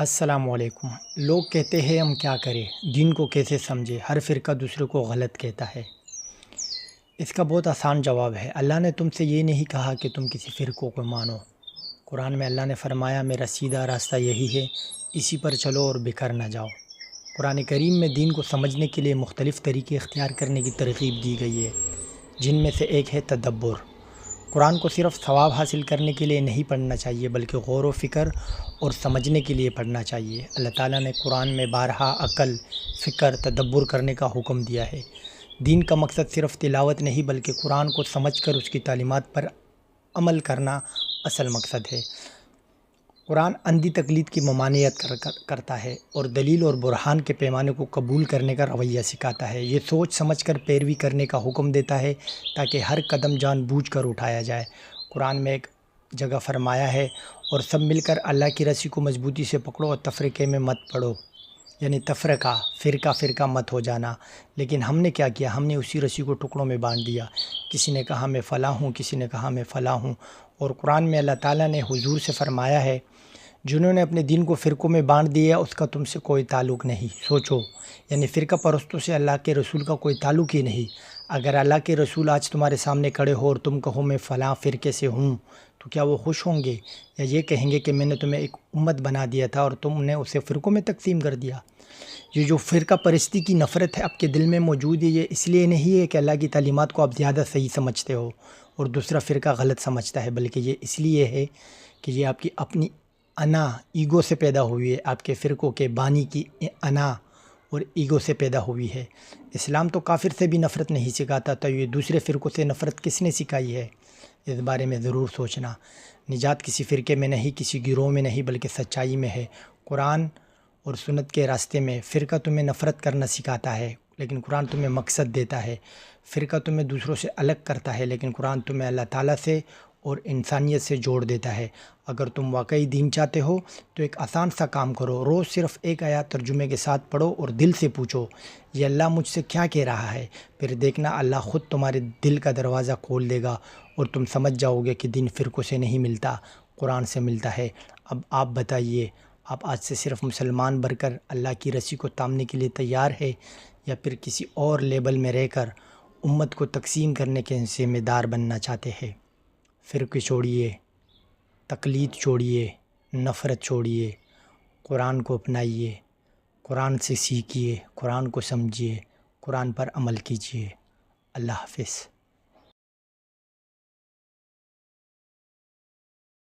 السلام علیکم۔ لوگ کہتے ہیں ہم کیا کریں، دین کو کیسے سمجھے، ہر فرقہ دوسرے کو غلط کہتا ہے۔ اس کا بہت آسان جواب ہے، اللہ نے تم سے یہ نہیں کہا کہ تم کسی فرقوں کو مانو۔ قرآن میں اللہ نے فرمایا میرا سیدھا راستہ یہی ہے، اسی پر چلو اور بکھر نہ جاؤ۔ قرآن کریم میں دین کو سمجھنے کے لیے مختلف طریقے اختیار کرنے کی ترغیب دی گئی ہے، جن میں سے ایک ہے تدبر۔ قرآن کو صرف ثواب حاصل کرنے کے لیے نہیں پڑھنا چاہیے بلکہ غور و فکر اور سمجھنے کے لیے پڑھنا چاہیے۔ اللہ تعالیٰ نے قرآن میں بارہا عقل، فکر، تدبر کرنے کا حکم دیا ہے۔ دین کا مقصد صرف تلاوت نہیں بلکہ قرآن کو سمجھ کر اس کی تعلیمات پر عمل کرنا اصل مقصد ہے۔ قرآن اندھی تقلید کی ممانعت کرتا ہے اور دلیل اور برہان کے پیمانے کو قبول کرنے کا رویہ سکھاتا ہے۔ یہ سوچ سمجھ کر پیروی کرنے کا حکم دیتا ہے تاکہ ہر قدم جان بوجھ کر اٹھایا جائے۔ قرآن میں ایک جگہ فرمایا ہے اور سب مل کر اللہ کی رسی کو مضبوطی سے پکڑو اور تفرقے میں مت پڑو، یعنی تفرقہ، فرقہ مت ہو جانا۔ لیکن ہم نے کیا کیا، ہم نے اسی رسی کو ٹکڑوں میں بانٹ دیا۔ کسی نے کہا میں فلاں ہوں، کسی نے کہا میں فلاں ہوں۔ اور قرآن میں اللہ تعالیٰ نے حضور سے فرمایا ہے جنہوں نے اپنے دین کو فرقوں میں بانٹ دیا اس کا تم سے کوئی تعلق نہیں۔ سوچو، یعنی فرقہ پرستوں سے اللہ کے رسول کا کوئی تعلق ہی نہیں۔ اگر اللہ کے رسول آج تمہارے سامنے کھڑے ہو اور تم کہو میں فلاں فرقے سے ہوں تو کیا وہ خوش ہوں گے، یا یہ کہیں گے کہ میں نے تمہیں ایک امت بنا دیا تھا اور تم نے اسے فرقوں میں تقسیم کر دیا؟ یہ جو فرقہ پرستی کی نفرت ہے آپ کے دل میں موجود ہے، یہ اس لیے نہیں ہے کہ اللہ کی تعلیمات کو آپ زیادہ صحیح سمجھتے ہو اور دوسرا فرقہ غلط سمجھتا ہے، بلکہ یہ اس لیے ہے کہ یہ آپ کی اپنی انا، ایگو سے پیدا ہوئی ہے۔ آپ کے فرقوں کے بانی کی انا اور ایگو سے پیدا ہوئی ہے۔ اسلام تو کافر سے بھی نفرت نہیں سکھاتا، تو یہ دوسرے فرقوں سے نفرت کس نے سکھائی ہے؟ اس بارے میں ضرور سوچنا۔ نجات کسی فرقے میں نہیں، کسی گروہ میں نہیں، بلکہ سچائی میں ہے۔ قرآن اور سنت کے راستے میں فرقہ تمہیں نفرت کرنا سکھاتا ہے لیکن قرآن تمہیں مقصد دیتا ہے۔ فرقہ تمہیں دوسروں سے الگ کرتا ہے لیکن قرآن تمہیں اللہ تعالیٰ سے اور انسانیت سے جوڑ دیتا ہے۔ اگر تم واقعی دین چاہتے ہو تو ایک آسان سا کام کرو، روز صرف ایک آیات ترجمے کے ساتھ پڑھو اور دل سے پوچھو یہ اللہ مجھ سے کیا کہہ رہا ہے۔ پھر دیکھنا اللہ خود تمہارے دل کا دروازہ کھول دے گا اور تم سمجھ جاؤ گے کہ دین فرقوں سے نہیں ملتا، قرآن سے ملتا ہے۔ اب آپ بتائیے، آپ آج سے صرف مسلمان بن کر اللہ کی رسی کو تامنے کے لیے تیار ہے یا پھر کسی اور لیبل میں رہ کر امت کو تقسیم کرنے کے ذمہ دار بننا چاہتے ہیں؟ فرقے چھوڑیے، تقلید چھوڑیے، نفرت چھوڑیے، قرآن کو اپنائیے، قرآن سے سیکھیے، قرآن کو سمجھیے، قرآن پر عمل کیجیے۔ اللہ حافظ۔